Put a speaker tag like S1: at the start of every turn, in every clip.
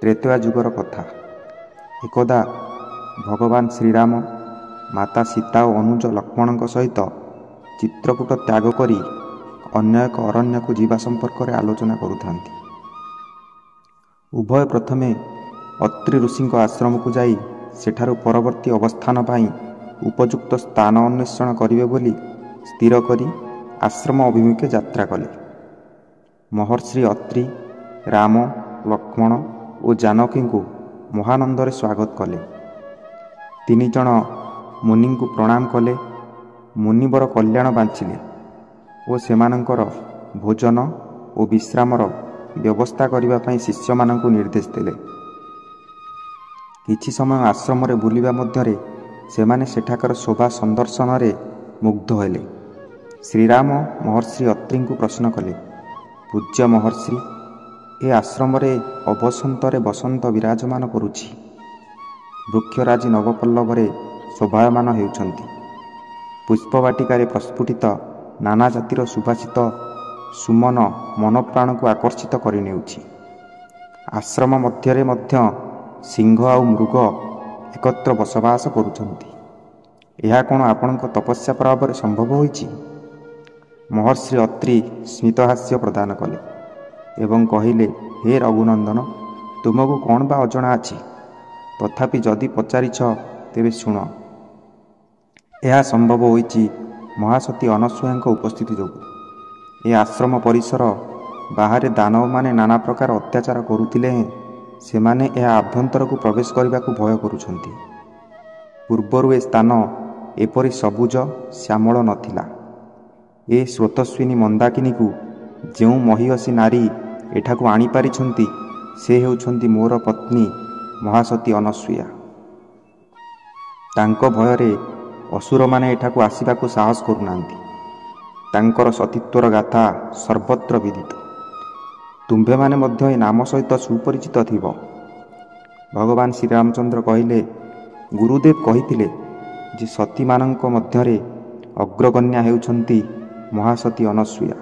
S1: ତ୍ରେତୟା ଯୁଗର କଥା। ଏକଦା ଭଗବାନ ଶ୍ରୀରାମ ମାତା ସୀତା ଓ ଅନୁଜ ଲକ୍ଷ୍ମଣଙ୍କ ସହିତ ଚିତ୍ରକୂଟ ତ୍ୟାଗ କରି ଅନ୍ୟ ଏକ ଅରଣ୍ୟକୁ ଯିବା ସମ୍ପର୍କରେ ଆଲୋଚନା କରୁଥାନ୍ତି। ଉଭୟ ପ୍ରଥମେ ଅତ୍ରି ଋଷିଙ୍କ ଆଶ୍ରମକୁ ଯାଇ ସେଠାରୁ ପରବର୍ତ୍ତୀ ଅବସ୍ଥାନ ପାଇଁ ଉପଯୁକ୍ତ ସ୍ଥାନ ଅନ୍ୱେଷଣ କରିବେ ବୋଲି ସ୍ଥିର କରି ଆଶ୍ରମ ଅଭିମୁଖେ ଯାତ୍ରା କଲେ। ମହର୍ଷି ଅତ୍ରି ରାମ, ଲକ୍ଷ୍ମଣ ଓ ଜାନକୀଙ୍କୁ ମହାନନ୍ଦରେ ସ୍ୱାଗତ କଲେ। 3 ଜଣ ମୁନିଙ୍କୁ ପ୍ରଣାମ କଲେ। ମୁନିବର କଲ୍ୟାଣ ବାଞ୍ଚିଲେ ଓ ସେମାନଙ୍କର ଭୋଜନ ଓ ବିଶ୍ରାମର ବ୍ୟବସ୍ଥା କରିବା ପାଇଁ ଶିଷ୍ୟମାନଙ୍କୁ ନିର୍ଦ୍ଦେଶ ଦେଲେ। କିଛି ସମୟ ଆଶ୍ରମରେ ବୁଲିବା ମଧ୍ୟରେ ସେମାନେ ସେଠାକାର ଶୋଭା ସନ୍ଦର୍ଶନରେ ମୁଗ୍ଧ ହେଲେ। ଶ୍ରୀରାମ ମହର୍ଷି ଅତ୍ରିଙ୍କୁ ପ୍ରଶ୍ନ କଲେ, ପୂଜ୍ୟ ମହର୍ଷି, ଏ ଆଶ୍ରମରେ ଅବସନ୍ତରେ ବସନ୍ତ ବିରାଜମାନ କରୁଛି। ବୃକ୍ଷରାଜି ନବପଲ୍ଲବରେ ଶୋଭାୟମାନ ହେଉଛନ୍ତି। ପୁଷ୍ପବାଟିକାରେ ପ୍ରସ୍ଫୁଟିତ ନାନା ଜାତିର ସୁବାସିତ ସୁମନ ମନପ୍ରାଣକୁ ଆକର୍ଷିତ କରିନେଉଛି। ଆଶ୍ରମ ମଧ୍ୟରେ ମଧ୍ୟ ସିଂହ ଆଉ ମୃଗ ଏକତ୍ର ବସବାସ କରୁଛନ୍ତି। ଏହା କ'ଣ ଆପଣଙ୍କ ତପସ୍ୟା ପ୍ରଭାବରେ ସମ୍ଭବ ହୋଇଛି? ମହର୍ଷି ଅତ୍ରି ସ୍ମିତହାସ୍ୟ ପ୍ରଦାନ କଲେ ଏବଂ କହିଲେ, ହେ ରଘୁନନ୍ଦନ, ତୁମକୁ କ'ଣ ବା ଅଜଣା ଅଛି? ତଥାପି ଯଦି ପଚାରିଛ ତେବେ ଶୁଣ। ଏହା ସମ୍ଭବ ହୋଇଛି ମହାସତୀ ଅନସୂୟାଙ୍କ ଉପସ୍ଥିତି ଯୋଗୁଁ। ଏ ଆଶ୍ରମ ପରିସର ବାହାରେ ଦାନବମାନେ ନାନା ପ୍ରକାର ଅତ୍ୟାଚାର କରୁଥିଲେ ହେଁ ସେମାନେ ଏହା ଆଭ୍ୟନ୍ତରକୁ ପ୍ରବେଶ କରିବାକୁ ଭୟ କରୁଛନ୍ତି। ପୂର୍ବରୁ ଏ ସ୍ଥାନ ଏପରି ସବୁଜ ଶ୍ୟାମଳ ନଥିଲା। ଏ ସ୍ରୋତସ୍ୱିନୀ ମନ୍ଦାକିନୀକୁ ଯେଉଁ ମହୀୟସୀ ନାରୀ ଏଠାକୁ ଆଣିପାରିଛନ୍ତି ସେ ହେଉଛନ୍ତି ମୋର ପତ୍ନୀ ମହାସତୀ ଅନସୂୟା। ତାଙ୍କ ଭୟରେ ଅସୁରମାନେ ଏଠାକୁ ଆସିବାକୁ ସାହସ କରୁନାହାନ୍ତି। ତାଙ୍କର ସତୀତ୍ୱର ଗାଥା ସର୍ବତ୍ର ବିଦିତ। ତୁମ୍ଭେମାନେ ମଧ୍ୟ ଏ ନାମ ସହିତ ସୁପରିଚିତ ଥିବ। ଭଗବାନ ଶ୍ରୀରାମଚନ୍ଦ୍ର କହିଲେ, ଗୁରୁଦେବ କହିଥିଲେ ଯେ ସତୀମାନଙ୍କ ମଧ୍ୟରେ ଅଗ୍ରଗଣ୍ୟା ହେଉଛନ୍ତି ମହାସତୀ ଅନସୂୟା।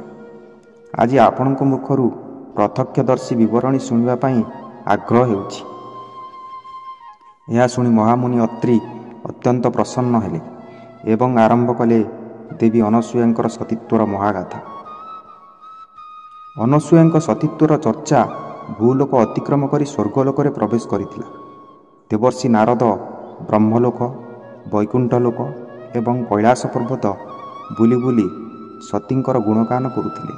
S1: ଆଜି ଆପଣଙ୍କ ମୁଖରୁ ପ୍ରତ୍ୟକ୍ଷଦର୍ଶୀ ବିବରଣୀ ଶୁଣିବା ପାଇଁ ଆଗ୍ରହ ହେଉଛି। ଏହା ଶୁଣି ମହାମୁନି ଅତ୍ରି ଅତ୍ୟନ୍ତ ପ୍ରସନ୍ନ ହେଲେ ଏବଂ ଆରମ୍ଭ କଲେ ଦେବୀ ଅନସୂୟାଙ୍କର ସତୀତ୍ୱର ମହାଗାଥା। ଅନସୂୟାଙ୍କ ସତୀତ୍ୱର ଚର୍ଚ୍ଚା ଭୂଲୋକ ଅତିକ୍ରମ କରି ସ୍ୱର୍ଗଲୋକରେ ପ୍ରବେଶ କରିଥିଲା। ଦେବର୍ଷି ନାରଦ ବ୍ରହ୍ମଲୋକ, ବୈକୁଣ୍ଠ ଲୋକ ଏବଂ କୈଳାସ ପର୍ବତ ବୁଲି ବୁଲି ସତୀଙ୍କର ଗୁଣଗାନ କରୁଥିଲେ।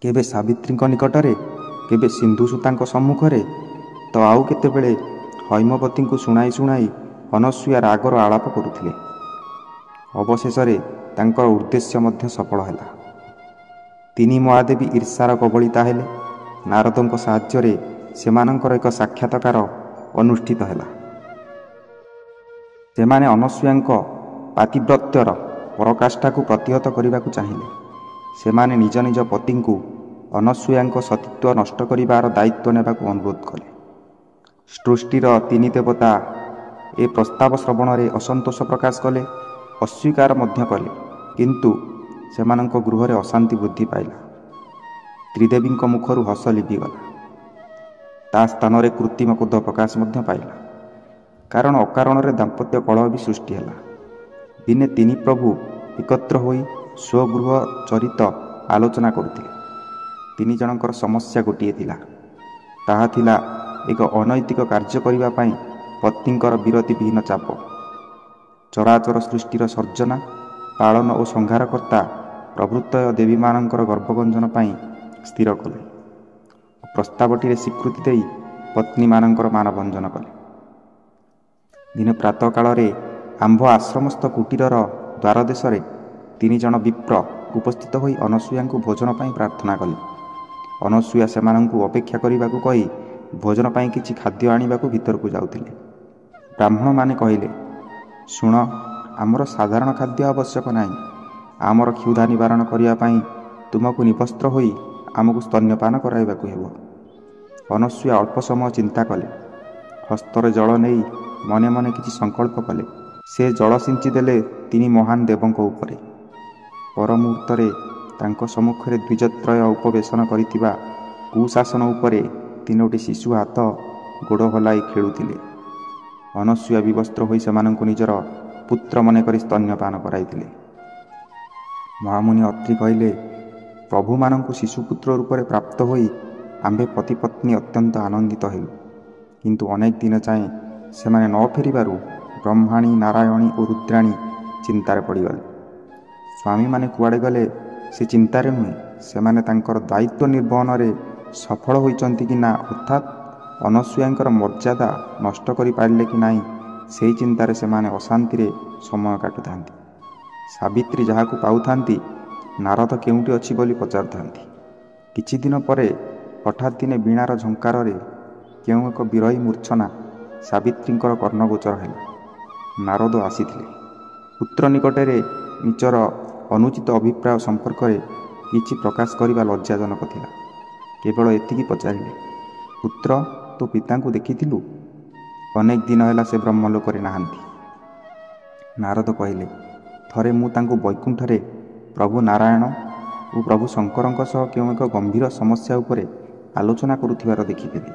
S1: କେବେ ସାବିତ୍ରୀଙ୍କ ନିକଟରେ, କେବେ ସିନ୍ଧୁସୂତାଙ୍କ ସମ୍ମୁଖରେ, ତ ଆଉ କେତେବେଳେ ହୈମବତୀଙ୍କୁ ଶୁଣାଇ ଶୁଣାଇ ଅନସୂୟା ରାଗର ଆଳାପ କରୁଥିଲେ। ଅବଶେଷରେ ତାଙ୍କର ଉଦ୍ଦେଶ୍ୟ ମଧ୍ୟ ସଫଳ ହେଲା। 3 ମହାଦେବୀ ଈର୍ଷାର କବଳିତା ହେଲେ। ନାରଦଙ୍କ ସାହାଯ୍ୟରେ ସେମାନଙ୍କର ଏକ ସାକ୍ଷାତକାର ଅନୁଷ୍ଠିତ ହେଲା। ସେମାନେ ଅନସୂୟାଙ୍କ ପାତିବ୍ରତ୍ୟର ପରାକାଷ୍ଠାକୁ ପ୍ରତିହତ କରିବାକୁ ଚାହିଁଲେ। ସେମାନେ ନିଜ ନିଜ ପତିଙ୍କୁ ଅନସୂୟାଙ୍କ ସତୀତ୍ୱ ନଷ୍ଟ କରିବାର ଦାୟିତ୍ୱ ନେବାକୁ ଅନୁରୋଧ କଲେ। ସୃଷ୍ଟିର 3 ଦେବତା ଏ ପ୍ରସ୍ତାବ ଶ୍ରବଣରେ ଅସନ୍ତୋଷ ପ୍ରକାଶ କଲେ, ଅସ୍ୱୀକାର ମଧ୍ୟ କଲେ, କିନ୍ତୁ ସେମାନଙ୍କ ଗୃହରେ ଅଶାନ୍ତି ବୃଦ୍ଧି ପାଇଲା। ତ୍ରିଦେବୀଙ୍କ ମୁଖରୁ ହସ ଲିଭିଗଲା। ତା ସ୍ଥାନରେ କୃତ୍ରିମ କ୍ରୋଧ ପ୍ରକାଶ ମଧ୍ୟ ପାଇଲା, କାରଣ ଅକାରଣରେ ଦାମ୍ପତ୍ୟ କଳହ ବି ସୃଷ୍ଟି ହେଲା। ଦିନେ 3 ପ୍ରଭୁ ଏକତ୍ର ହୋଇ ସ୍ୱଗୃହ ଚରିତ ଆଲୋଚନା କରୁଥିଲେ। 3 ଜଣଙ୍କର ସମସ୍ୟା ଗୋଟିଏ ଥିଲା। ତାହା ଥିଲା ଏକ ଅନୈତିକ କାର୍ଯ୍ୟ କରିବା ପାଇଁ ପତ୍ନୀଙ୍କର ବିରତିବିହୀନ ଚାପ। ଚରାଚର ସୃଷ୍ଟିର ସର୍ଜନା, ପାଳନ ଓ ସଂହାରକର୍ତ୍ତା ପ୍ରଭୃତୟ ଦେବୀମାନଙ୍କର ଗର୍ଭଗଞ୍ଜନ ପାଇଁ ସ୍ଥିର କଲେ। ପ୍ରସ୍ତାବଟିରେ ସ୍ୱୀକୃତି ଦେଇ ପତ୍ନୀମାନଙ୍କର ମାନଭଞ୍ଜନ କଲେ। ଦିନେ ପ୍ରାତଃକାଳରେ ଆମ୍ଭ ଆଶ୍ରମସ୍ଥ କୁଟୀରର ଦ୍ୱାରଦେଶରେ 3 ଜଣ ବିପ୍ର ଉପସ୍ଥିତ ହୋଇ ଅନସୂୟାଙ୍କୁ ଭୋଜନ ପାଇଁ ପ୍ରାର୍ଥନା କଲେ। ଅନସୂୟା ସେମାନଙ୍କୁ ଅପେକ୍ଷା କରିବାକୁ କହି ଭୋଜନ ପାଇଁ କିଛି ଖାଦ୍ୟ ଆଣିବାକୁ ଭିତରକୁ ଯାଉଥିଲେ। ବ୍ରାହ୍ମଣମାନେ କହିଲେ, ଶୁଣ, ଆମର ସାଧାରଣ ଖାଦ୍ୟ ଆବଶ୍ୟକ ନାହିଁ। ଆମର କ୍ଷୁଧା ନିବାରଣ କରିବା ପାଇଁ ତୁମକୁ ନିବସ୍ତ୍ର ହୋଇ ଆମକୁ ସ୍ତନ୍ୟପାନ କରାଇବାକୁ ହେବ। ଅନସୂୟା ଅଳ୍ପ ସମୟ ଚିନ୍ତା କଲେ। ହସ୍ତରେ ଜଳ ନେଇ ମନେ ମନେ କିଛି ସଂକଳ୍ପ କଲେ। ସେ ଜଳ ସିଞ୍ଚିଦେଲେ 3 ମହାନ ଦେବଙ୍କ ଉପରେ। ପରମୁହୂର୍ତ୍ତରେ ତାଙ୍କ ସମ୍ମୁଖରେ ଦ୍ୱିଜତ୍ରୟ ଉପବେଶନ କରିଥିବା କୁଶାସନ ଉପରେ ତିନୋଟି ଶିଶୁ ହାତ ଗୋଡ଼ ହଲାଇ ଖେଳୁଥିଲେ। ଅନସୂୟା ବିବସ୍ତ୍ର ହୋଇ ସେମାନଙ୍କୁ ନିଜର ପୁତ୍ର ମନେକରି ସ୍ତନ୍ୟପାନ କରାଇଥିଲେ। ମହାମୁନି ଅତ୍ରି କହିଲେ, ପ୍ରଭୁମାନଙ୍କୁ ଶିଶୁପୁତ୍ର ରୂପରେ ପ୍ରାପ୍ତ ହୋଇ ଆମ୍ଭେ ପତି ପତ୍ନୀ ଅତ୍ୟନ୍ତ ଆନନ୍ଦିତ ହେଲୁ। କିନ୍ତୁ ଅନେକ ଦିନ ଯାଏଁ ସେମାନେ ନ ଫେରିବାରୁ ବ୍ରହ୍ମାଣୀ, ନାରାୟଣୀ ଓ ରୁଦ୍ରାଣୀ ଚିନ୍ତାରେ ପଡ଼ିଗଲେ। ସ୍ୱାମୀମାନେ କୁଆଡ଼େ ଗଲେ ସେ ଚିନ୍ତାରେ ନୁହେଁ, ସେମାନେ ତାଙ୍କର ଦାୟିତ୍ୱ ନିର୍ବହନରେ ସଫଳ ହୋଇଛନ୍ତି କି ନା, ଅର୍ଥାତ୍ ଅନସୂୟାଙ୍କର ମର୍ଯ୍ୟାଦା ନଷ୍ଟ କରିପାରିଲେ କି ନାହିଁ, ସେହି ଚିନ୍ତାରେ ସେମାନେ ଅଶାନ୍ତିରେ ସମୟ କାଟୁଥାନ୍ତି। ସାବିତ୍ରୀ ଯାହାକୁ ପାଉଥାନ୍ତି, ନାରଦ କେଉଁଠି ଅଛି ବୋଲି ପଚାରୁଥାନ୍ତି। କିଛି ଦିନ ପରେ ହଠାତ୍ ଦିନେ ବୀଣାର ଝଙ୍କାରରେ କେଉଁ ଏକ ବିରହୀ ମୂର୍ଚ୍ଛନା ସାବିତ୍ରୀଙ୍କର କର୍ଣ୍ଣଗୋଚର ହେଲା। ନାରଦ ଆସିଥିଲେ। ପୁତ୍ର ନିକଟରେ ନିଜର ଅନୁଚିତ ଅଭିପ୍ରାୟ ସମ୍ପର୍କରେ କିଛି ପ୍ରକାଶ କରିବା ଲଜ୍ଜାଜନକ ଥିଲା। କେବଳ ଏତିକି ପଚାରିଲେ, ପୁତ୍ର, ତୋ ପିତାଙ୍କୁ ଦେଖିଥିଲୁ? ଅନେକ ଦିନ ହେଲା ସେ ବ୍ରହ୍ମଲୋକରେ ନାହାନ୍ତି। ନାରଦ କହିଲେ, ଥରେ ମୁଁ ତାଙ୍କୁ ବୈକୁଣ୍ଠରେ ପ୍ରଭୁ ନାରାୟଣ ଓ ପ୍ରଭୁ ଶଙ୍କରଙ୍କ ସହ କେଉଁ ଏକ ଗମ୍ଭୀର ସମସ୍ୟା ଉପରେ ଆଲୋଚନା କରୁଥିବାର ଦେଖିଥିଲି।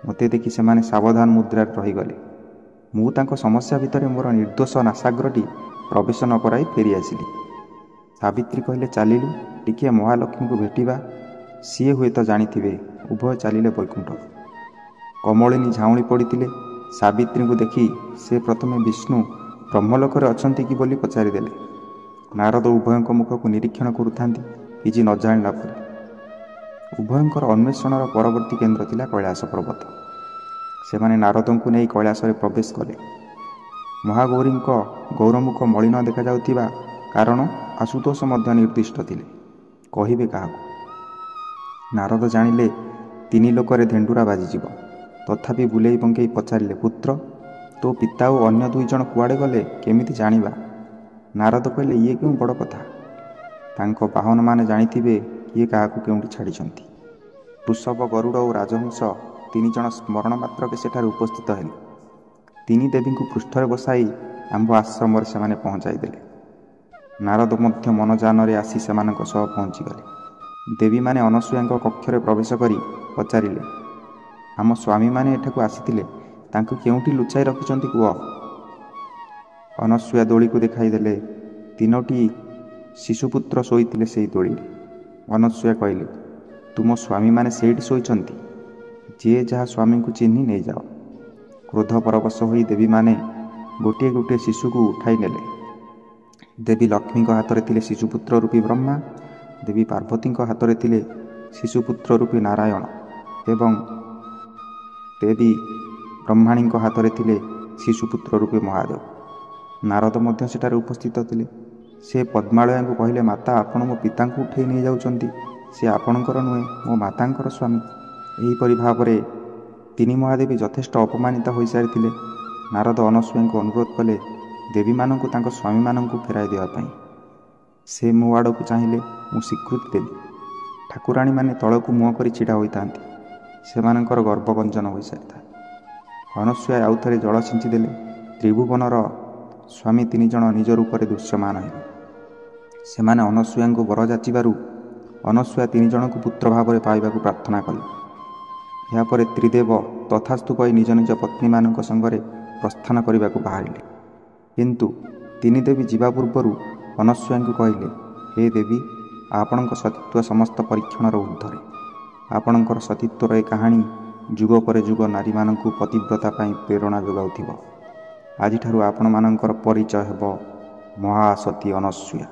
S1: ମୋତେ ଦେଖି ସେମାନେ ସାବଧାନ ମୁଦ୍ରାରେ ରହିଗଲେ। ମୁଁ ତାଙ୍କ ସମସ୍ୟା ଭିତରେ ମୋର ନିର୍ଦ୍ଦୋଷ ନାସାଗ୍ରଟି ପ୍ରବେଶ ନ କରାଇ ଫେରିଆସିଲି। ସାବିତ୍ରୀ କହିଲେ, ଚାଲିଲୁ ଟିକିଏ ମହାଲକ୍ଷ୍ମୀଙ୍କୁ ଭେଟିବା, ସିଏ ହୁଏତ ଜାଣିଥିବେ। ଉଭୟ ଚାଲିଲେ ବୈକୁଣ୍ଠ। କମଳିନୀ ଝାଉଁଳି ପଡ଼ିଥିଲେ। ସାବିତ୍ରୀଙ୍କୁ ଦେଖି ସେ ପ୍ରଥମେ ବିଷ୍ଣୁ ବ୍ରହ୍ମଲୋକରେ ଅଛନ୍ତି କି ବୋଲି ପଚାରିଦେଲେ। ନାରଦ ଉଭୟଙ୍କ ମୁଖକୁ ନିରୀକ୍ଷଣ କରୁଥାନ୍ତି, କିଛି ନ ଜାଣିଲା ପରି। ଉଭୟଙ୍କର ଅନ୍ୱେଷଣର ପରବର୍ତ୍ତୀ କେନ୍ଦ୍ର ଥିଲା କୈଳାସ ପର୍ବତ। ସେମାନେ ନାରଦଙ୍କୁ ନେଇ କୈଳାସରେ ପ୍ରବେଶ କଲେ। ମହାଗୌରୀଙ୍କ ଗୌରମୁଖ ମଳିନ ଦେଖାଯାଉଥିବା କାରଣ ଆଶୁତୋଷ ମଧ୍ୟ ନିର୍ଦ୍ଦିଷ୍ଟ ଥିଲେ। କହିବେ କାହାକୁ? ନାରଦ ଜାଣିଲେ ତିନି ଲୋକରେ ଧେଣ୍ଡୁରା ବାଜିଯିବ। ତଥାପି ବୁଲେଇ ବଙ୍କେଇ ପଚାରିଲେ, ପୁତ୍ର, ତୋ ପିତା ଓ ଅନ୍ୟ 2 ଜଣ କୁଆଡ଼େ ଗଲେ କେମିତି ଜାଣିବା? ନାରଦ କହିଲେ, ଇଏ କେଉଁ ବଡ଼ କଥା? ତାଙ୍କ ବାହନମାନେ ଜାଣିଥିବେ କିଏ କାହାକୁ କେଉଁଠି ଛାଡ଼ିଛନ୍ତି। ବୃଷଭ, ଗରୁଡ଼ ଓ ରାଜହଂସ 3 ଜଣ ସ୍ମରଣ ମାତ୍ରକେ ସେଠାରେ ଉପସ୍ଥିତ ହେଲେ। 3 ଦେବୀଙ୍କୁ ପୃଷ୍ଠରେ ବସାଇ ଆମ୍ଭ ଆଶ୍ରମରେ ସେମାନେ ପହଞ୍ଚାଇ ଦେଲେ। ନାରଦ ମଧ୍ୟ ମନଯାନରେ ଆସି ସେମାନଙ୍କ ସହ ପହଞ୍ଚିଗଲେ। ଦେବୀମାନେ ଅନସୂୟାଙ୍କ କକ୍ଷରେ ପ୍ରବେଶ କରି ପଚାରିଲେ, ଆମ ସ୍ୱାମୀମାନେ ଏଠାକୁ ଆସିଥିଲେ, ତାଙ୍କୁ କେଉଁଠି ଲୁଚାଇ ରଖିଛନ୍ତି କୁହ? ଅନସୂୟା ଦୋଳିକୁ ଦେଖାଇଦେଲେ। 3ଟି ଶିଶୁପୁତ୍ର ଶୋଇଥିଲେ ସେହି ଦୋଳିରେ। ଅନସୂୟା କହିଲେ, ତୁମ ସ୍ୱାମୀମାନେ ସେଇଠି ଶୋଇଛନ୍ତି, ଯିଏ ଯାହା ସ୍ୱାମୀଙ୍କୁ ଚିହ୍ନି ନେଇଯାଅ। କ୍ରୋଧ ପରବଶ ହୋଇ ଦେବୀମାନେ ଗୋଟିଏ ଗୋଟିଏ ଶିଶୁକୁ ଉଠାଇ ନେଲେ। ଦେବୀ ଲକ୍ଷ୍ମୀଙ୍କ ହାତରେ ଥିଲେ ଶିଶୁପୁତ୍ର ରୂପୀ ବ୍ରହ୍ମା, ଦେବୀ ପାର୍ବତୀଙ୍କ ହାତରେ ଥିଲେ ଶିଶୁପୁତ୍ର ରୂପୀ ନାରାୟଣ ଏବଂ ଦେବୀ ବ୍ରହ୍ମାଣୀଙ୍କ ହାତରେ ଥିଲେ ଶିଶୁପୁତ୍ର ରୂପୀ ମହାଦେବ। ନାରଦ ମଧ୍ୟ ସେଠାରେ ଉପସ୍ଥିତ ଥିଲେ। ସେ ପଦ୍ମାଳୟାଙ୍କୁ କହିଲେ, ମାତା, ଆପଣ ମୋ ପିତାଙ୍କୁ ଉଠାଇ ନେଇଯାଉଛନ୍ତି। ସେ ଆପଣଙ୍କର ନୁହେଁ, ମୋ ମାତାଙ୍କର ସ୍ୱାମୀ। ଏହିପରି ଭାବରେ 3 ମହାଦେବୀ ଯଥେଷ୍ଟ ଅପମାନିତ ହୋଇସାରିଥିଲେ। ନାରଦ ଅନସୂୟାଙ୍କୁ ଅନୁରୋଧ କଲେ ଦେବୀମାନଙ୍କୁ ତାଙ୍କ ସ୍ୱାମୀମାନଙ୍କୁ ଫେରାଇ ଦେବା ପାଇଁ। ସେ ମୋ ଆଡ଼କୁ ଚାହିଁଲେ, ମୁଁ ସ୍ୱୀକୃତି ଦେଲି। ଠାକୁରାଣୀମାନେ ତଳକୁ ମୁହଁ କରି ଛିଡ଼ା ହୋଇଥାନ୍ତି। ସେମାନଙ୍କର ଗର୍ଭଗଞ୍ଜନ ହୋଇସାରିଥାଏ। ଅନସୂୟା ଆଉଥରେ ଜଳ ଛିଞ୍ଚିଦେଲେ। ତ୍ରିଭୁବନର ସ୍ୱାମୀ 3 ଜଣ ନିଜ ରୂପରେ ଦୃଶ୍ୟମାନ ହେଲେ। ସେମାନେ ଅନସୂୟାଙ୍କୁ ବର ଯାଚିବାରୁ ଅନସୂୟା 3 ଜଣଙ୍କୁ ପୁତ୍ର ଭାବରେ ପାଇବାକୁ ପ୍ରାର୍ଥନା କଲେ। ଏହାପରେ ତ୍ରିଦେବ ତଥାସ୍ତୁ କହି ନିଜ ନିଜ ପତ୍ନୀମାନଙ୍କ ସଙ୍ଗରେ ପ୍ରସ୍ଥାନ କରିବାକୁ ବାହାରିଲେ। କିନ୍ତୁ 3 ଦେବୀ ଯିବା ପୂର୍ବରୁ ଅନସୂୟାଙ୍କୁ କହିଲେ, ହେ ଦେବୀ, ଆପଣଙ୍କ ସତୀତ୍ୱ ସମସ୍ତ ପରୀକ୍ଷଣର ଊର୍ଦ୍ଧ୍ୱରେ। ଆପଣଙ୍କର ସତୀତ୍ୱର ଏ କାହାଣୀ ଯୁଗ ପରେ ଯୁଗ ନାରୀମାନଙ୍କୁ ପତିବ୍ରତା ପାଇଁ ପ୍ରେରଣା ଯୋଗାଉଥିବ। ଆଜିଠାରୁ ଆପଣମାନଙ୍କର ପରିଚୟ ହେବ ମହାସତୀ ଅନସୂୟା।